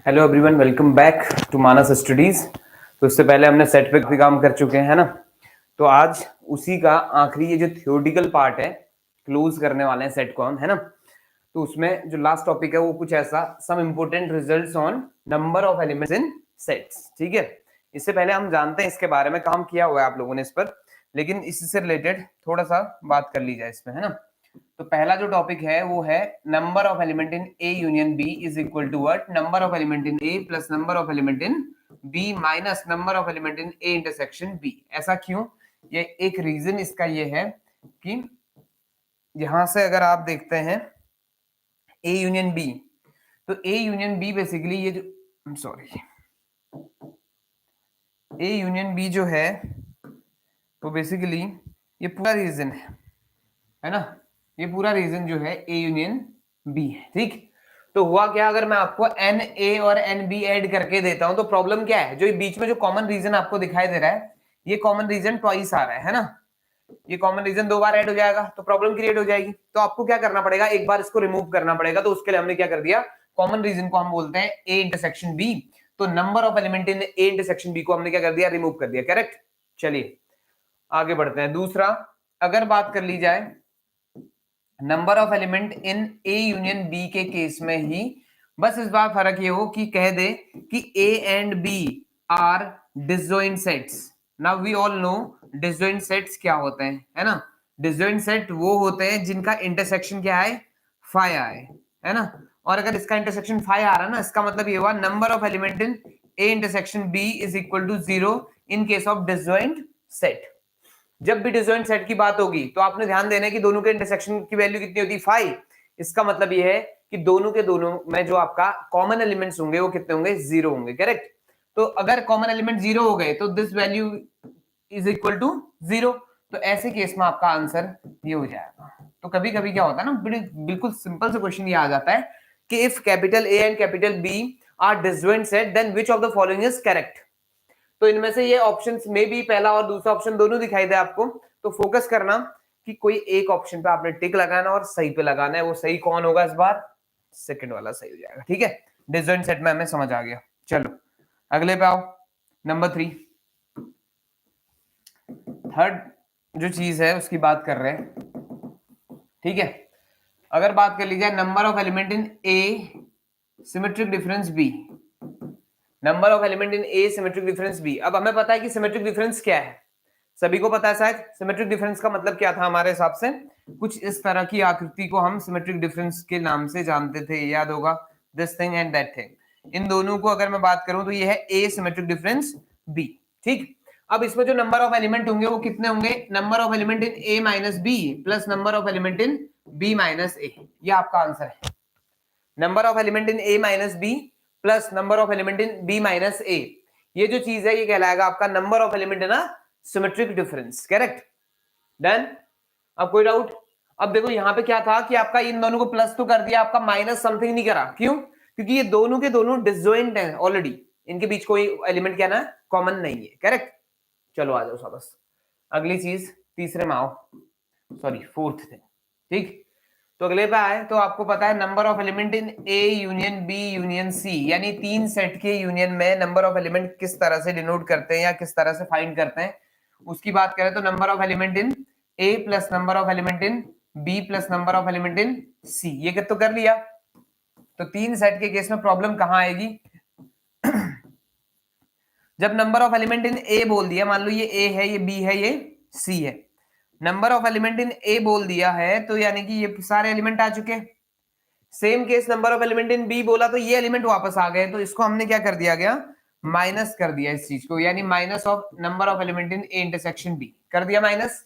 Hello everyone, welcome back to Manas studies. तो इससे पहले हमने सेट पे भी काम कर चुके हैं ना, तो आज उसी का आखिरी ये जो थ्योरेटिकल पार्ट है क्लोज करने वाले हैं सेट को हम, है ना। तो उसमें जो लास्ट टॉपिक है वो कुछ ऐसा, some important results on number of elements in sets. ठीक है, इससे पहले हम जानते हैं इसके बारे में, काम किया हुआ है आप लोगों ने इस पर, लेकिन इससे रिलेटेड थोड़ा सा बात कर ली जाए इसमें, है ना। तो पहला जो टॉपिक है वो है number of element in A union B is equal to what, number of element in A plus number of element in B minus number of element in A intersection B. ऐसा क्यों? ये एक reason इसका ये है कि यहां से अगर आप देखते हैं ए यूनियन बी, तो ए यूनियन बी बेसिकली ये जो सॉरी ए यूनियन बी जो है तो बेसिकली ये पूरा रीजन है ना, ये पूरा रीजन जो है ए यूनियन बी है। ठीक, तो हुआ क्या, अगर मैं आपको एन ए और एन बी ऐड करके देता हूं तो प्रॉब्लम क्या है, जो बीच में जो कॉमन रीजन आपको दिखाई दे रहा है, ये कॉमन रीजन ट्वाइस आ रहा है ना, ये कॉमन रीजन 2 बार ऐड हो जाएगा तो प्रॉब्लम क्रिएट हो जाएगी। तो आपको क्या करना पड़ेगा, एक बार इसको रिमूव करना पड़ेगा। तो उसके लिए हमने क्या कर दिया, कॉमन रीजन को हम बोलते हैं ए इंटरसेक्शन बी, तो number of element in A intersection B को हमने क्या कर दिया, रिमूव कर दिया। करेक्ट, चलिए आगे बढ़ते हैं। दूसरा, अगर बात कर ली जाए number of element in A union B के केस में ही बस इस बार फर्क ये हो कि कह दे कि A and B are disjoint sets. Now we all know disjoint sets क्या होते हैं, है ना। डिसजॉइंट सेट वो होते हैं जिनका इंटरसेक्शन क्या है, 5 आए, है ना। और अगर इसका इंटरसेक्शन 5 आ रहा है ना, इसका मतलब ये हुआ number of element in A intersection B is equal to 0 in case of disjoint set. जब भी डिसजॉइंट सेट की बात होगी तो आपने ध्यान देना है कि दोनों के इंटरसेक्शन की वैल्यू कितनी होती है, 5। इसका मतलब ये है कि दोनों के दोनों में जो आपका कॉमन एलिमेंट्स होंगे वो कितने होंगे, 0 होंगे। करेक्ट, तो अगर कॉमन एलिमेंट 0 हो गए तो this value is equal to 0। तो ऐसे केस में आपका आंसर ये हो जाएगा। तो कभी कभी क्या होता है ना, बिल्कुल सिंपल से क्वेश्चन ये आ जाता है कि if capital A and capital B are disjoint set then which of the following is correct. तो इनमें से ये ऑप्शंस में भी पहला और दूसरा ऑप्शन दोनों दिखाई दे आपको, तो फोकस करना कि कोई एक ऑप्शन पे आपने टिक लगाना और सही पे लगाना है। वो सही कौन होगा इस बार, सेकंड वाला सही हो जाएगा। ठीक है, डिसजॉइंट सेट में हमें समझ आ गया। चलो अगले पे आओ, नंबर 3। थर्ड जो चीज है उसकी बात कर रहे हैं। ठीक है, अगर बात कर ली जाए number of element in A symmetric difference B, number of element in A symmetric difference B. अब हमें पता है कि सिमेट्रिक डिफरेंस क्या है, सभी को पता है शायद। सिमेट्रिक डिफरेंस का मतलब क्या था हमारे हिसाब से, कुछ इस तरह की आकृति को हम सिमेट्रिक डिफरेंस के नाम से जानते थे, याद होगा, this thing and that thing. इन दोनों को अगर मैं बात करूं तो ये है ए सिमेट्रिक डिफरेंस बी। ठीक, अब इसमें जो नंबर ऑफ एलिमेंट होंगे वो कितने होंगे, number of element in A minus B plus number of element in B minus A. ये आपका आंसर है, number of element in A minus B plus number of element in B minus A. ये जो चीज है ये कहलाएगा आपका number of element in symmetric difference. Correct, done. अब कोई डाउट? अब देखो यहां पे क्या था कि आपका इन दोनों को प्लस तो कर दिया, आपका माइनस समथिंग नहीं करा। क्यों? क्योंकि ये दोनों के दोनों डिसजॉइंट हैं ऑलरेडी, इनके बीच कोई एलिमेंट क्या ना कॉमन नहीं है। करेक्ट, चलो आ जाओ बस अगली चीज, तीसरे में आओ, सॉरी फोर्थ थे। ठीक, तो अगले पे आए तो आपको पता है number of element in A union B union C, यानी 3 सेट के यूनियन में नंबर ऑफ एलिमेंट किस तरह से डिनोट करते हैं या किस तरह से फाइंड करते हैं, उसकी बात करें तो number of element in A plus number of element in B plus number of element in C, ये तो कर लिया। तो 3 सेट के केस में प्रॉब्लम कहां आएगी, जब नंबर ऑफ एलिमेंट इन ए बोल दिया, मान लो ये ए है, ये बी है, ये सी है, नंबर ऑफ एलिमेंट इन ए बोल दिया है तो यानी कि ये सारे एलिमेंट आ चुके। Same case number of element in B बोला तो ये एलिमेंट वापस आ गए, तो इसको हमने क्या कर दिया गया, माइनस कर दिया इस चीज को, यानी minus of number of element in A intersection B कर दिया minus.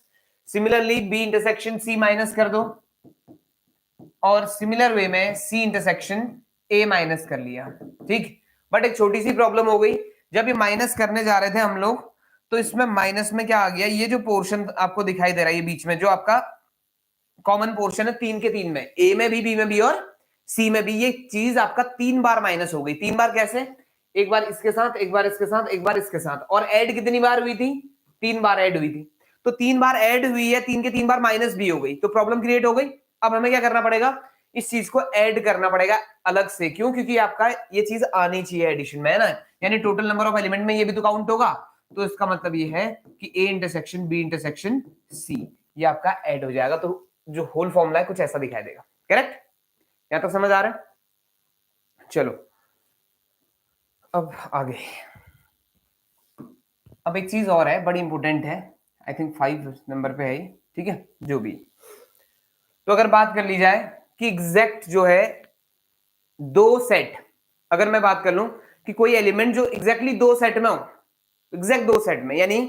Similarly B intersection C minus कर दो, और सिमिलर वे में सी इंटरसेक्शन ए माइनस कर लिया। ठीक, बट एक छोटी सी प्रॉब्लम हो गई, जब ये माइनस करने जा रहे थे हम लोग तो इसमें माइनस में क्या आ गया, ये जो पोर्शन आपको दिखाई दे रहा है ये बीच में जो आपका कॉमन पोर्शन है 3 के 3 में, ए में भी, बी में भी और सी में भी, ये चीज आपका 3 बार माइनस हो गई। 3 बार कैसे, एक बार इसके साथ, एक बार इसके साथ, एक बार इसके साथ, और ऐड कितनी बार हुई थी, 3 बार ऐड हुई थी। तो 3 बार ऐड हुई है, 3 के 3 बार माइनस भी हो गई, तो प्रॉब्लम क्रिएट हो गई। अब हमें क्या करना पड़ेगा, इस चीज को ऐड करना पड़ेगा अलग से। क्यों? क्योंकि आपका ये चीज आनी चाहिए एडिशन में, है ना, यानी टोटल नंबर ऑफ एलिमेंट में ये भी तो काउंट होगा। तो इसका मतलब ये है कि A intersection B intersection C ये आपका ऐड हो जाएगा। तो जो होल फॉर्मूला है कुछ ऐसा दिखाई देगा। करेक्ट? यहां तक समझ आ रहा है? चलो अब आगे। अब एक चीज और है, बड़ी इंपॉर्टेंट है, आई थिंक 5 नंबर पे है, ठीक है, जो भी। तो अगर बात कर ली जाए कि एग्जैक्ट जो है दो सेट, अगर मैं बात कर लूं कि कोई एलिमेंट जो एग्जैक्टली दो सेट में हो, एग्जैक्ट दो सेट में, यानी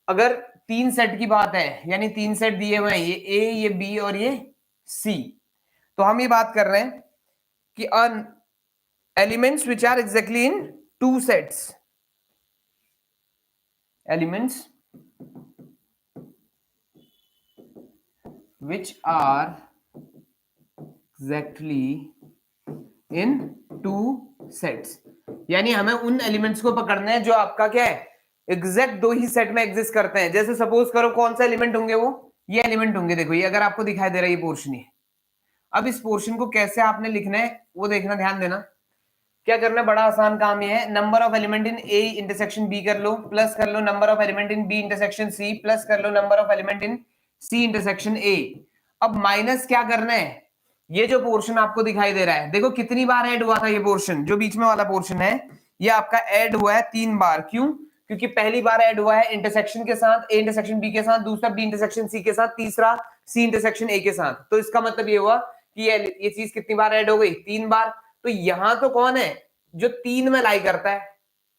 अगर 3 सेट की बात है, यानी 3 सेट दिए हुए हैं, ये ए, ये बी और ये सी, तो हम ये बात कर रहे हैं कि elements which are exactly in 2 sets, elements which are exactly in 2 sets, यानी हमें उन एलिमेंट्स को पकड़ना है जो आपका क्या है, एग्जैक्ट दो ही सेट में एग्जिस्ट करते हैं। जैसे सपोज करो कौन सा एलिमेंट होंगे वो, ये एलिमेंट होंगे। देखो ये अगर आपको दिखाई दे रहा है ये पोर्शन है। अब इस पोर्शन को कैसे आपने लिखना है वो देखना, ध्यान देना। क्या करना है, बड़ा आसान काम ये है, number of element in A intersection B कर लो, प्लस कर लो number of element in B intersection C, plus कर लो number of element in C intersection A. अब माइनस क्या करना है, ये जो पोर्शन आपको दिखाई दे रहा है, देखो कितनी बार ऐड हुआ था ये पोर्शन, जो बीच में वाला पोर्शन है ये आपका ऐड हुआ है 3 बार। क्यों? क्योंकि पहली बार ऐड हुआ है इंटरसेक्शन के साथ, ए इंटरसेक्शन बी के साथ, दूसरा बी इंटरसेक्शन सी के साथ, तीसरा सी इंटरसेक्शन ए के साथ। तो इसका मतलब ये हुआ कि ये चीज कितनी बार ऐड हो गई, 3 बार। तो यहां तो कौन है जो 3 में लाई करता है,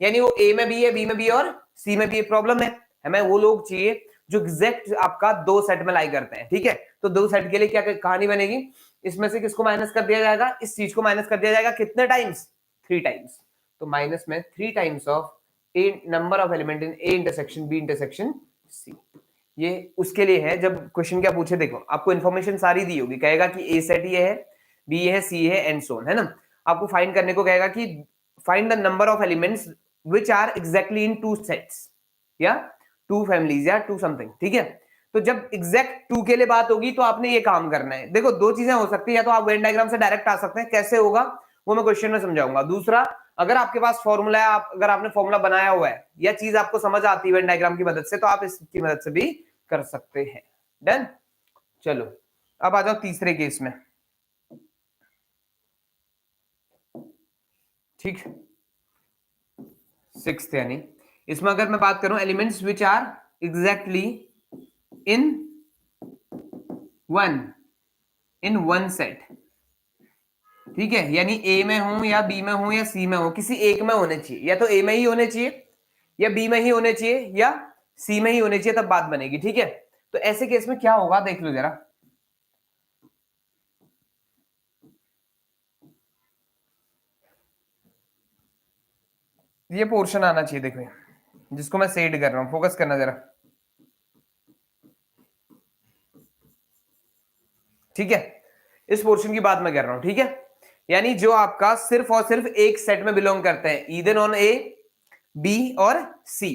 यानी वो ए में भी है, बी में भी है और सी में भी है। प्रॉब्लम है, हमें वो लोग चाहिए जो एग्जैक्ट आपका 2 सेट में लाई करते हैं, ठीक है। तो 2 सेट के लिए क्या कहानी बनेगी, इसमें से किसको माइनस कर दिया जाएगा, इस चीज को माइनस कर दिया जाएगा। कितने टाइम्स? 3 टाइम्स। तो माइनस में 3 times of A number of element in A intersection B intersection C. ये उसके लिए है जब क्वेश्चन क्या पूछे, देखो आपको इन्फॉर्मेशन सारी दी होगी, कहेगा कि ए सेट ये है, बी ये है, सी है, एंड सो ऑन, है ना। आपको फाइंड करने को कहेगा कि find the number of elements which are exactly in 2 sets या 2 फैमिलीज या 2 समथिंग, ठीक है। तो जब एग्जैक्ट 2 के लिए बात होगी तो आपने ये काम करना है। देखो 2 चीजें हो सकती है, या तो आप वेन डायग्राम से डायरेक्ट आ सकते हैं, कैसे होगा वो मैं क्वेश्चन में समझाऊंगा। दूसरा, अगर आपके पास फॉर्मूला है, अगर आपने फॉर्मूला बनाया हुआ है या चीज आपको समझ आती है वेन डायग्राम की मदद से, तो आप इसकी मदद से भी कर सकते हैं। डन। चलो अब आ जाओ तीसरे केस में, ठीक। 6th यानी इसमें अगर मैं बात करूं elements which are exactly in one set, ठीक है, यानी ए में हो या बी में हो या सी में हो, किसी एक में होने चाहिए, या तो ए में ही होने चाहिए या बी में ही होने चाहिए या सी में ही होने चाहिए, तब बात बनेगी, ठीक है। तो ऐसे केस में क्या होगा देख लो जरा, ये पोर्शन आना चाहिए, देखो जिसको मैं सेड कर रहा हूं, फोकस करना जरा, ठीक है। इस पोर्शन की बात मैं कर रहा हूं, ठीक है, यानी जो आपका सिर्फ और सिर्फ एक सेट में बिलोंग करते हैं, ईदर ऑन ए, बी और सी,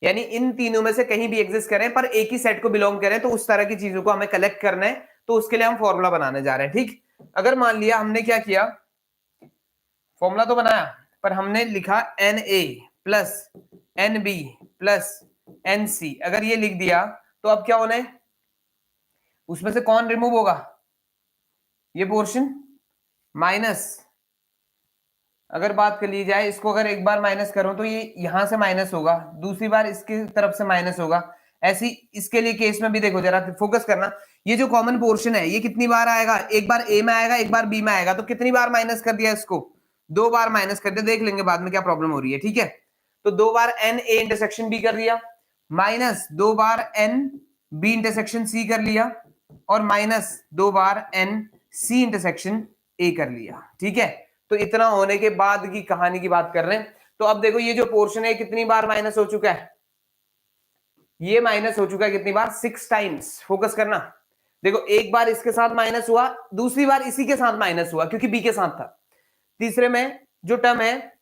यानी इन तीनों में से कहीं भी एग्जिस्ट करें पर एक ही सेट को बिलोंग करें, तो उस तरह की चीजों को हमें कलेक्ट करना है। तो उसके लिए हम फॉर्मूला बनाने जा रहे हैं, ठीक। अगर मान लिया हमने क्या किया, फॉर्मूला तो बनाया पर हमने लिखा N A plus N B plus N C, अगर ये लिख दिया तो अब क्या होना है, उसमें से कौन रिमूव होगा, ये पोर्शन माइनस। अगर बात कर ली जाए, इसको अगर एक बार माइनस करूं तो ये यहां से माइनस होगा, दूसरी बार इसकी तरफ से माइनस होगा, ऐसी इसके लिए केस में भी देखो जरा, फोकस करना। ये जो कॉमन पोर्शन है ये कितनी बार आएगा, एक बार ए में आएगा, एक बार बी में आएगा, तो कितनी बार माइनस कर दिया इसको, 2 बार माइनस कर दिया। देख लेंगे बाद में क्या प्रॉब्लम हो रही है, ठीक है। तो 2 बार एन ए इंटरसेक्शन बी कर दिया, माइनस 2 बार एन बी इंटरसेक्शन सी कर लिया, और माइनस 2 बार एन सी इंटरसेक्शन ए कर लिया, ठीक है। तो इतना होने के बाद की कहानी की बात कर रहे हैं। तो अब देखो ये जो पोर्शन है कितनी बार माइनस हो चुका है, ये माइनस हो चुका है कितनी बार, 6 टाइम्स। फोकस करना, देखो एक बार इसके साथ माइनस हुआ, दूसरी बार इसी के साथ माइनस हुआ क्योंकि बी के साथ था, तीसरे में जो टर्म है,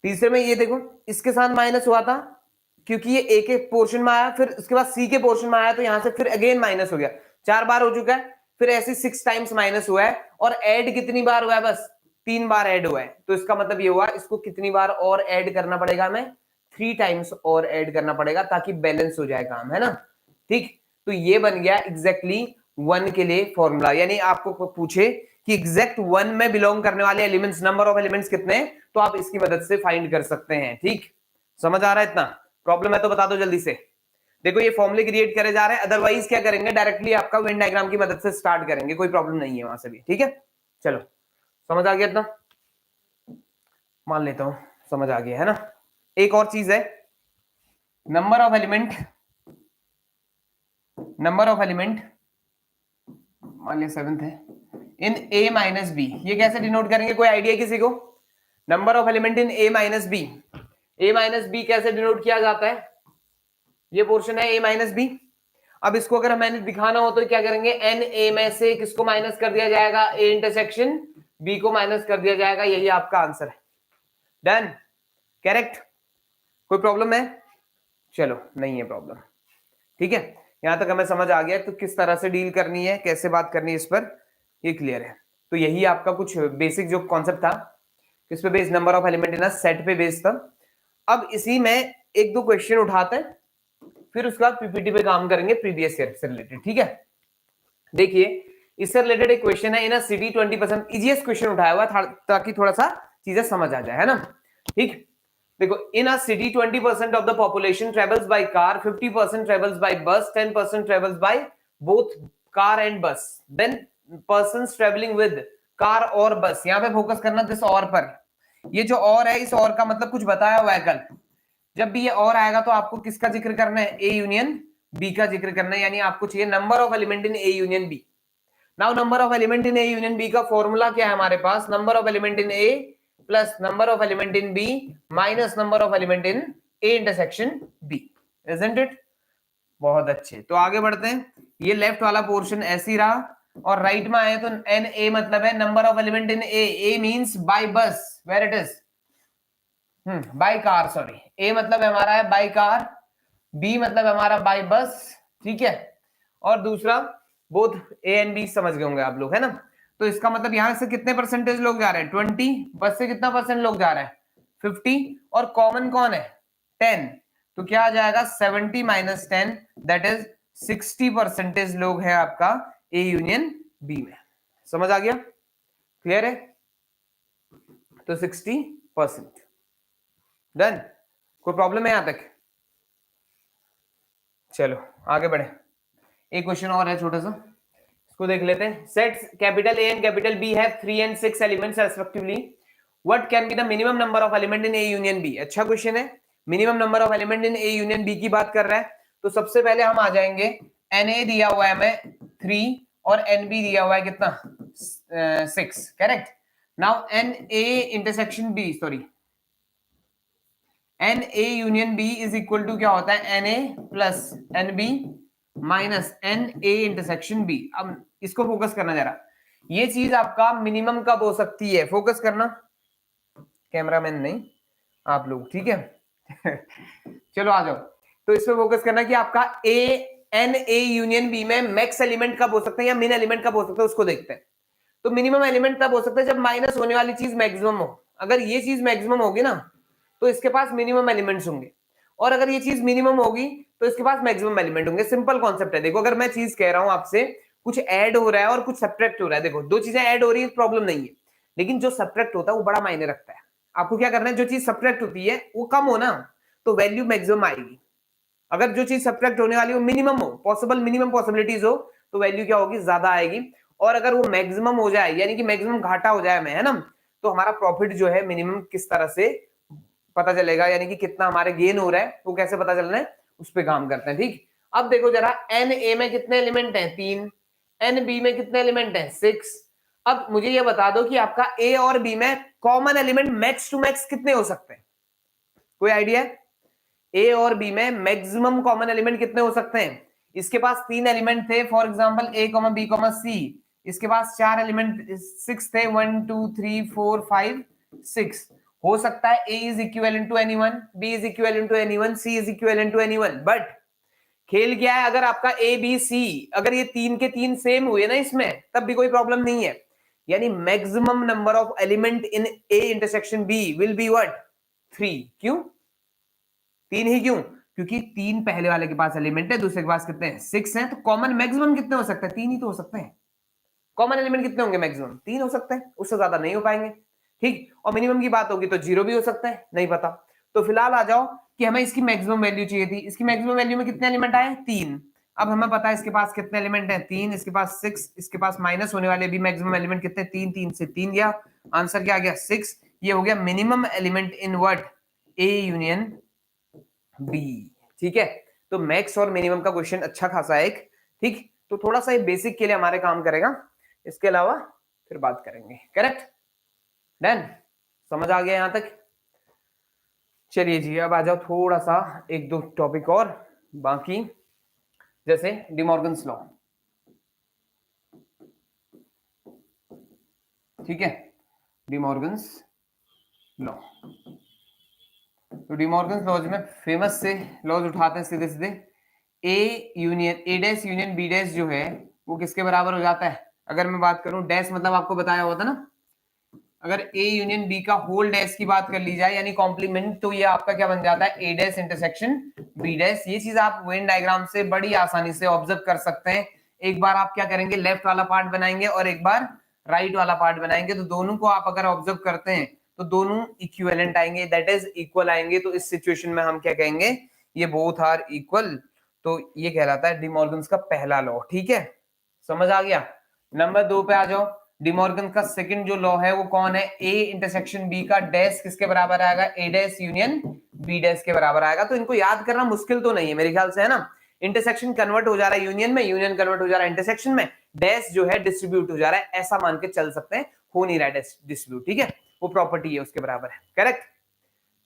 तीसरे में ये देखो इसके साथ माइनस हुआ था, क्योंकि ये ए के पोर्शन में आया, फिर उसके बाद सी के पोर्शन में आया, तो यहां से फिर अगेन माइनस हो गया, 4 बार हो चुका है, फिर ऐसे 6 टाइम्स माइनस हुआ है, और ऐड कितनी बार हुआ है, बस 3 बार ऐड हुआ है। तो इसका मतलब ये हुआ इसको कितनी बार और ऐड करना पड़ेगा, हमें 3 टाइम्स और ऐड करना पड़ेगा, ताकि बैलेंस हो जाए काम, है ना। ठीक, तो ये बन गया एग्जैक्टली 1 के लिए फॉर्मूला। यानी आपको पूछे कि एग्जैक्ट 1 में बिलोंग करने वाले एलिमेंट्स, नंबर ऑफ एलिमेंट्स कितने हैं, तो आप इसकी मदद से फाइंड कर सकते हैं। ठीक, समझ आ रहा है? इतना प्रॉब्लम है तो बता दो जल्दी से। देखो ये फॉर्मूले क्रिएट करे जा रहे हैं, अदरवाइज क्या करेंगे, डायरेक्टली आपका वेन डायग्राम की मदद से स्टार्ट करेंगे, कोई प्रॉब्लम नहीं है वहां से भी। ठीक है, चलो समझ आ गया इतना, मान लेता हूं समझ आ गया, है ना। एक और चीज है, number of element, number of element मान लिया 7th है, इन a माइनस बी, ये कैसे डिनोट करेंगे, कोई आइडिया किसी को? Number of element in a minus B, a minus B कैसे डिनोट किया जाता है? ये पोर्शन है a माइनस बी। अब इसको अगर मैंने दिखाना हो तो क्या करेंगे, एन ए में से किसको माइनस कर दिया जाएगा, a इंटरसेक्शन b को माइनस कर दिया जाएगा, यही आपका आंसर है। डन, करेक्ट, कोई प्रॉब्लम है? चलो नहीं है प्रॉब्लम, ठीक है, यहां तक हमें समझ आ गया तो किस तरह से डील करनी है, कैसे बात करनी है, इस पर ये क्लियर है। तो यही आपका कुछ बेसिक जो कॉन्सेप्ट था, किस पे based, number of element in set पे बेस्ड था। अब इसी में एक दो क्वेश्चन उठाते हैं, फिर उसके बाद पीपीटी पे काम करेंगे प्रीवियस ईयर से रिलेटेड। ठीक है, देखिए इससे रिलेटेड एक क्वेश्चन है, इन सिटी 20%, इजीएस्ट क्वेश्चन उठाया हुआ ताकि थोड़ा सा चीजें समझ आ जाए, है ना। ठीक, देखो, in a city 20% of the population travels by car, 50% travels by bus, 10% travels by both car and bus, then persons travelling with car और बस, यहां पे फोकस करना दिस और पर। ये जो और है, इस और का मतलब कुछ बताया हुआ है कल, जब भी ये और आएगा तो आपको किसका जिक्र करना है, ए यूनियन बी का जिक्र करना है, यानी आपको चाहिए number of element in A union B. Now number of element in A union B का फॉर्मूला क्या है हमारे पास, number of element in A plus number of element in B minus number of element in A intersection B, isn't it? बहुत अच्छे, तो आगे बढ़ते हैं। ये लेफ्ट वाला पोर्शन ऐसे ही रहा, और राइट में आए तो एन ए मतलब है number of element in A means by bus, where it is, by car, sorry, A मतलब हमारा है बाय कार, बी मतलब हमारा बाय बस, ठीक है, और दूसरा बोथ ए एंड बी, समझ गए होंगे आप लोग, है ना। तो इसका मतलब यहां से कितने परसेंटेज लोग जा रहे हैं, 20, बस से कितना परसेंट लोग जा रहे हैं, 50, और कॉमन कौन है, 10, तो क्या आ जाएगा 70 माइनस 10, दैट इज 60% लोग हैं आपका ए यूनियन बी में। समझ आ गया, क्लियर है? तो 60%, डन, कोई प्रॉब्लम है यहां तक? चलो आगे बढ़े, एक क्वेश्चन और है छोटा सा, इसको देख लेते हैं। Sets capital A and capital B have 3 and 6 elements respectively, what can be the minimum number of element in A union B? अच्छा क्वेश्चन है, minimum number of element in A union B की बात कर रहा है। तो सबसे पहले हम आ जाएंगे, एन ए दिया हुआ है हमें 3 और एन बी दिया हुआ है कितना, 6, correct. Now N A intersection B, sorry, N A union B is equal to क्या होता है, N A plus N B minus N A intersection B. अब इसको फोकस करना जरा, ये चीज आपका मिनिमम कब हो सकती है, फोकस करना, कैमरामैन नहीं आप लोग, ठीक है चलो आ जाओ। तो इसमें फोकस करना कि आपका A N A union B में मैक्स एलिमेंट कब हो सकते हैं या मिन एलिमेंट कब हो सकता है, उसको देखते हैं। तो मिनिमम एलिमेंट तब हो सकता है जब माइनस होने वाली चीज मैक्सिमम हो। अगर ये चीज मैक्सिमम होगी ना तो इसके पास मिनिमम एलिमेंट्स होंगे, और अगर ये चीज मिनिमम होगी तो इसके पास मैक्सिमम एलिमेंट होंगे। सिंपल कॉन्सेप्ट है। देखो अगर मैं चीज कह रहा हूं आपसे, कुछ ऐड हो रहा है और कुछ सब्ट्रैक्ट हो रहा है, देखो दो चीजें ऐड हो रही है प्रॉब्लम नहीं है, लेकिन जो सब्ट्रैक्ट होता है वो बड़ा मायने रखता है। आपको क्या करना है, जो चीज सब्ट्रैक्ट होती है वो कम हो ना तो वैल्यू मैक्सिमम आएगी, अगर जो चीज सब्ट्रैक्ट होने वाली हो मिनिमम हो, पॉसिबल मिनिमम पॉसिबिलिटीज हो, तो वैल्यू क्या होगी, ज्यादा आएगी। और अगर वो मैक्सिमम हो जाए यानी कि मैक्सिमम घाटा हो जाए हमें, है ना, तो हमारा प्रॉफिट जो है मिनिमम किस तरह से पता चलेगा, यानी कि कितना हमारे गेन हो रहा है वो कैसे पता चलना है, उस पर काम करते हैं। ठीक, अब देखो जरा, एन ए में कितने एलिमेंट हैं, 3, एन बी में कितने एलिमेंट हैं, 6। अब मुझे ये बता दो कि आपका ए और बी में common element max to max कितने हो सकते हैं, कोई आइडिया है? ए और बी में मैक्सिमम कॉमन एलिमेंट कितने हो सकते हैं? इसके पास 3 एलिमेंट थे, for example A comma B comma C, इसके पास 4 एलिमेंट 6 थे, 1 2 3 4 5 6, हो सकता है A is equivalent to anyone, B is equivalent to anyone, C is equivalent to anyone, but खेल क्या है, अगर आपका A B C अगर ये तीन के तीन सेम हुए ना इसमें, तब भी कोई प्रॉब्लम नहीं है। यानी maximum number of element in A intersection B will be what 3। क्यों 3 ही? क्यों? क्योंकि 3 पहले वाले के पास एलिमेंट है, दूसरे के पास कितने हैं 6 हैं, तो कॉमन मैक्सिमम कितने हो सकते हैं 3 ही तो हो सकते हैं। कॉमन एलिमेंट कितने होंगे मैक्सिमम 3 हो सकते हैं, उससे ज्यादा नहीं हो पाएंगे। ठीक, और मिनिमम की बात होगी तो 0 भी हो सकता है, नहीं पता। तो फिलहाल आ जाओ कि हमें इसकी मैक्सिमम वैल्यू चाहिए थी। इसकी मैक्सिमम वैल्यू में कितने एलिमेंट आए 3। अब हमें पता है इसके पास कितने एलिमेंट हैं 3, इसके पास 6, इसके पास माइनस होने वाले भी मैक्सिमम एलिमेंट कितने 3, 3 से 3 गया, आंसर क्या आ गया 6। ये हो गया minimum element in what A union B। ठीक है, तो मैक्स और मिनिमम का क्वेश्चन अच्छा खासा है एक। ठीक, तो थोड़ा सा ये बेसिक के लिए हमारे काम करेगा, इसके अलावा फिर बात करेंगे। करेक्ट, डन, समझ आ गया यहां तक? चलिए जी, अब आ जाओ थोड़ा सा एक दो टॉपिक और बाकी, जैसे डिमॉर्गन्स लॉ। ठीक है, डिमॉर्गन्स लॉ। तो डिमॉर्गन्स लॉज में फेमस से लॉज उठाते हैं सीधे सीधे। A dash union B dash जो है वो किसके बराबर हो जाता है? अगर मैं बात करूं डैश मतलब आपको बताया हुआ था ना, अगर A यूनियन B का होल डैश की बात कर ली जाए यानी कॉम्प्लीमेंट, तो ये आपका क्या बन जाता है A dash intersection B dash. ये चीज आप वेन डायग्राम से बड़ी आसानी से ऑब्जर्व कर सकते हैं। एक बार आप क्या करेंगे, लेफ्ट वाला पार्ट बनाएंगे और एक बार राइट वाला पार्ट बनाएंगे, तो दोनों को आप अगर ऑब्जर्व करते हैं तो दोनों इक्विवेलेंट आएंगे, दैट इज इक्वल आएंगे। तो इस सिचुएशन में हम क्या कहेंगे, ये बोथ आर इक्वल। तो ये कहलाता है डिमॉर्गन्स का पहला लॉ। ठीक है, समझ आ गया? नंबर 2 पे आ जाओ। डिमॉर्गन का सेकंड जो लॉ है वो कौन है? A इंटरसेक्शन B का डैश किसके बराबर आएगा? A dash union B dash के बराबर आएगा। तो इनको याद करना मुश्किल तो नहीं है मेरे ख्याल से, है ना? इंटरसेक्शन कन्वर्ट हो जा रहा है यूनियन में, यूनियन कन्वर्ट हो जा रहा है इंटरसेक्शन में, डैश जो है डिस्ट्रीब्यूट हो जा रहा है, ऐसा मान के चल सकते हैं। हो नहीं रहा है डिस्ट्रीब्यूट, ठीक है, वो प्रॉपर्टी है उसके बराबर है। करेक्ट,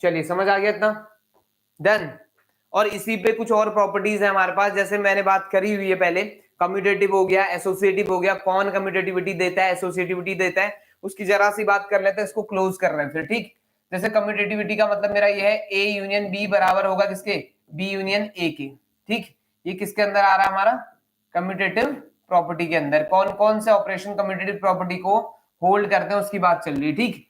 चलिए समझ आ गया इतना? डन। और इसी पे कुछ और प्रॉपर्टीज है हमारे पास, जैसे मैंने बात करी हुई है पहले, कम्यूटेटिव हो गया, एसोसिएटिव हो गया। कौन कम्यूटेटिविटी देता है, एसोसिएटिविटी देता है, उसकी जरा सी बात कर लेते हैं, इसको क्लोज कर रहे हैं फिर। ठीक, जैसे कम्यूटेटिविटी का मतलब मेरा ये है A यूनियन B बराबर होगा किसके? B यूनियन A के। ठीक, ये किसके अंदर आ रहा है हमारा? कम्यूटेटिव प्रॉपर्टी के अंदर। कौन कौन से ऑपरेशन कम्यूटेटिव प्रॉपर्टी को होल्ड करते हैं उसकी बात चल रही है। ठीक,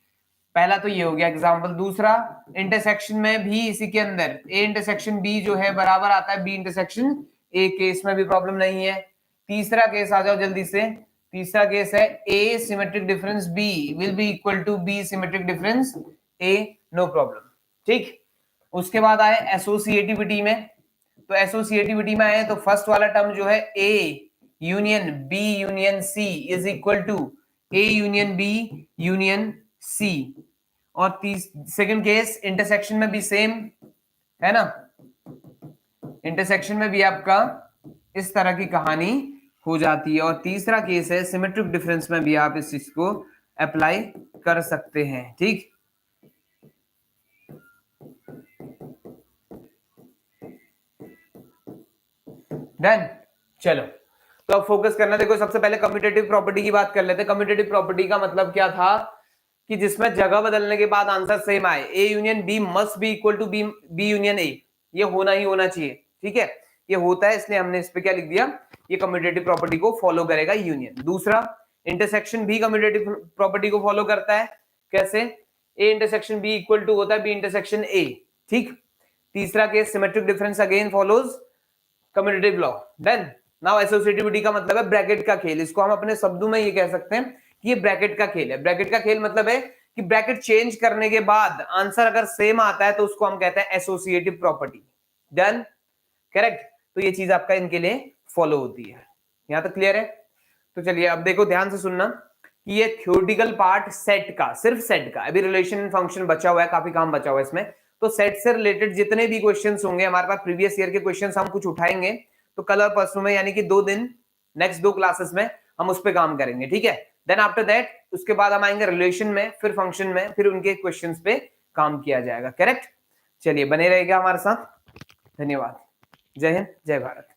पहला तो ये हो गया एग्जांपल। दूसरा, इंटरसेक्शन में भी इसी के अंदर A इंटरसेक्शन B जो है बराबर आता है B इंटरसेक्शन A के, इसमें भी प्रॉब्लम नहीं है। तीसरा केस आ जाओ जल्दी से। तीसरा केस है A symmetric difference B will be equal to B symmetric difference A, no problem. ठीक, उसके बाद आए एसोसिएटिविटी में। तो एसोसिएटिविटी में आए तो फर्स्ट वाला टर्म जो है A union B union C is equal to A union B union C। और सेकंड केस इंटरसेक्शन में भी सेम है ना, इंटरसेक्शन में भी आपका इस तरह की कहानी हो जाती है। और तीसरा केस है सिमेट्रिक डिफरेंस में भी आप इस चीज को अप्लाई कर सकते हैं। ठीक, डन। चलो, तो अब फोकस करना, देखो सबसे पहले कम्यूटेटिव प्रॉपर्टी की बात कर लेते हैं। कम्यूटेटिव प्रॉपर्टी का मतलब क्या था कि जिसमें जगह बदलने के बाद आंसर सेम आए। A union B must be equal to B union A, ये होना ही होना चाहिए। ठीक है, ये होता है, इसलिए हमने इस पे क्या लिख दिया, ये कम्यूटेटिव प्रॉपर्टी को फॉलो करेगा यूनियन। दूसरा, इंटरसेक्शन भी कम्यूटेटिव प्रॉपर्टी को फॉलो करता है। कैसे? A intersection B equal to होता है B इंटरसेक्शन A। ठीक, तीसरा case symmetric difference again follows commutative law. Done. Now associativity का मतलब है ब्रैकेट का खेल। इसको हम अपने शब्दों में ये कह सकते हैं कि ये ब्रैकेट का खेल है। ब्रैकेट का खेल मतलब है कि ब्रैकेट चेंज करने के बाद आंसर अगर सेम आता है तो उसको हम कहते हैं एसोसिएटिव प्रॉपर्टी। Done, correct. तो ये चीज आपका इनके लिए फॉलो होती है। यहां तक क्लियर है? तो चलिए अब देखो, ध्यान से सुनना कि ये थ्योरेटिकल पार्ट सेट का, सिर्फ सेट का, अभी रिलेशन फंक्शन बचा हुआ है, काफी काम बचा हुआ है इसमें। तो सेट से रिलेटेड जितने भी क्वेश्चंस होंगे हमारे पास, प्रीवियस ईयर के क्वेश्चंस हम कुछ उठाएंगे। तो कल और परसों में, यानी कि 2 दिन, नेक्स्ट 2 क्लासेस में हम उस पर काम करेंगे। ठीक है, देन आफ्टर दैट उसके बाद हम आएंगे रिलेशन में, फिर फंक्शन में, फिर उनके क्वेश्चंस पे काम किया जाएगा। करेक्ट, चलिए बने रहेगा हमारे साथ। धन्यवाद। जय हिंद, जय भारत।